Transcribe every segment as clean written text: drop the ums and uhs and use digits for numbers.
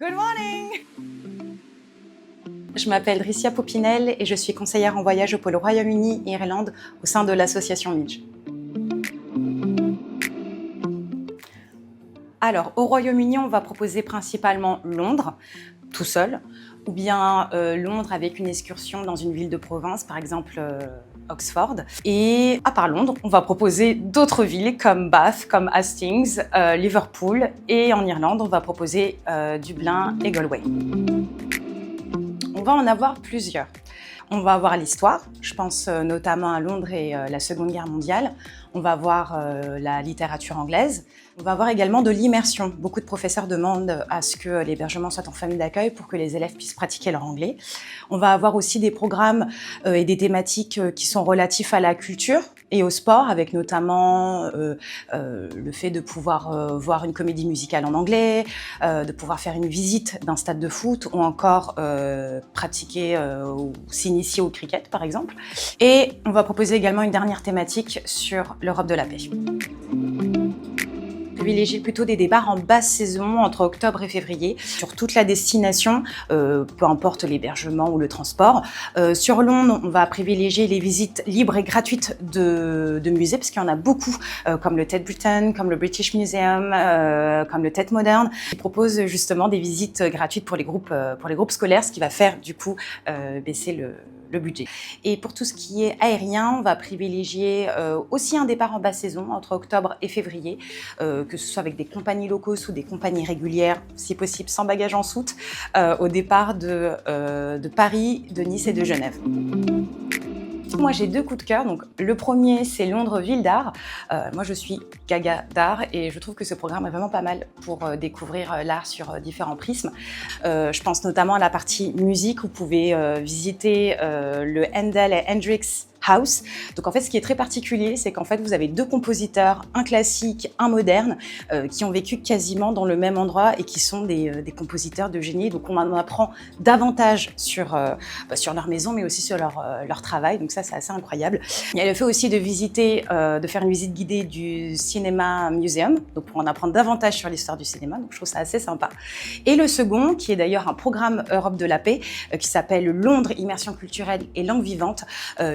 Good morning! Je m'appelle Ricia Popinel et je suis conseillère en voyage au pôle Royaume-Uni et Irlande au sein de l'association Midge. Alors, au Royaume-Uni, on va proposer principalement Londres, tout seul, ou bien Londres avec une excursion dans une ville de province, par exemple Oxford. Et à part Londres, on va proposer d'autres villes comme Bath, comme Hastings, Liverpool, et en Irlande, on va proposer Dublin et Galway. On va en avoir plusieurs. On va avoir l'histoire, je pense notamment à Londres et la Seconde Guerre mondiale. On va avoir la littérature anglaise. On va avoir également de l'immersion. Beaucoup de professeurs demandent à ce que l'hébergement soit en famille d'accueil pour que les élèves puissent pratiquer leur anglais. On va avoir aussi des programmes et des thématiques qui sont relatifs à la culture et au sport, avec notamment le fait de pouvoir voir une comédie musicale en anglais, de pouvoir faire une visite d'un stade de foot ou encore pratiquer ou s'initier au cricket, par exemple. Et on va proposer également une dernière thématique sur l'Europe de la paix. Privilégier plutôt des départs en basse saison entre octobre et février sur toute la destination, peu importe l'hébergement ou le transport. Sur Londres, on va privilégier les visites libres et gratuites de musées parce qu'il y en a beaucoup, comme le Tate Britain, comme le British Museum, comme le Tate Modern, qui proposent justement des visites gratuites pour les groupes scolaires, ce qui va faire du coup baisser le budget. Et pour tout ce qui est aérien, on va privilégier aussi un départ en basse saison entre octobre et février, que ce soit avec des compagnies low cost ou des compagnies régulières, si possible sans bagages en soute, au départ de Paris, de Nice et de Genève. Moi, j'ai deux coups de cœur. Donc, le premier, c'est Londres, ville d'art. Moi, je suis gaga d'art et je trouve que ce programme est vraiment pas mal pour découvrir l'art sur différents prismes. Je pense notamment à la partie musique. Vous pouvez visiter le Handel et Hendrix House. Donc en fait, ce qui est très particulier, c'est qu'en fait, vous avez deux compositeurs, un classique, un moderne, qui ont vécu quasiment dans le même endroit et qui sont des compositeurs de génie. Donc on en apprend davantage sur leur maison, mais aussi sur leur travail. Donc ça, c'est assez incroyable. Il y a le fait aussi de visiter, de faire une visite guidée du Cinema Museum, donc pour en apprendre davantage sur l'histoire du cinéma. Donc je trouve ça assez sympa. Et le second, qui est d'ailleurs un programme Europe de la paix, qui s'appelle Londres, immersion culturelle et langue vivante,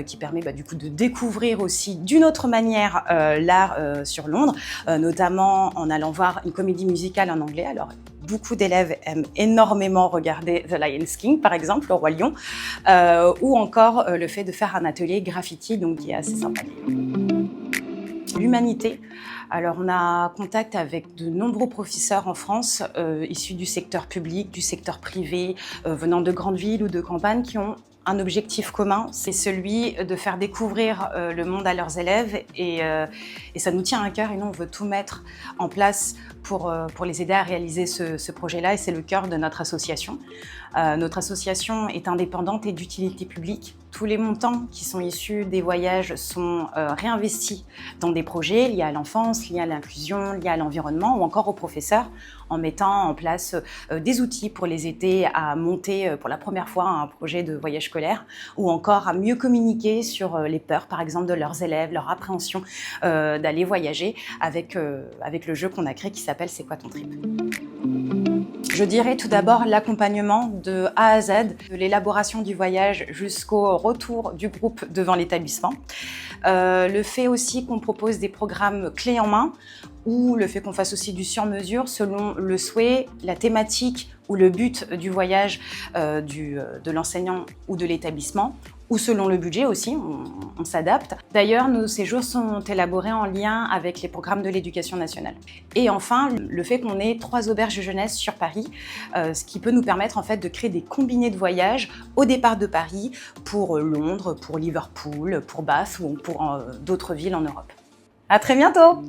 qui permet du coup de découvrir aussi d'une autre manière l'art sur Londres, notamment en allant voir une comédie musicale en anglais. Alors, beaucoup d'élèves aiment énormément regarder The Lion King, par exemple, Le Roi Lion, ou encore le fait de faire un atelier graffiti, donc qui est assez sympa. L'humanité. Alors, on a contact avec de nombreux professeurs en France, issus du secteur public, du secteur privé, venant de grandes villes ou de campagnes, qui ont un objectif commun, c'est celui de faire découvrir le monde à leurs élèves et ça nous tient à cœur et nous on veut tout mettre en place pour les aider à réaliser ce projet-là et c'est le cœur de notre association. Notre association est indépendante et d'utilité publique. Tous les montants qui sont issus des voyages sont réinvestis dans des projets liés à l'enfance, liés à l'inclusion, liés à l'environnement ou encore aux professeurs en mettant en place des outils pour les aider à monter pour la première fois un projet de voyage scolaire ou encore à mieux communiquer sur les peurs par exemple de leurs élèves, leur appréhension d'aller voyager avec le jeu qu'on a créé qui s'appelle C'est quoi ton trip ? Je dirais tout d'abord l'accompagnement de A à Z, de l'élaboration du voyage jusqu'au retour du groupe devant l'établissement. Le fait aussi qu'on propose des programmes clés en main ou le fait qu'on fasse aussi du sur-mesure selon le souhait, la thématique ou le but du voyage de l'enseignant ou de l'établissement, ou selon le budget aussi, on s'adapte. D'ailleurs, nos séjours sont élaborés en lien avec les programmes de l'éducation nationale. Et enfin, le fait qu'on ait 3 auberges de jeunesse sur Paris, ce qui peut nous permettre en fait de créer des combinés de voyages au départ de Paris pour Londres, pour Liverpool, pour Bath ou pour d'autres villes en Europe. À très bientôt!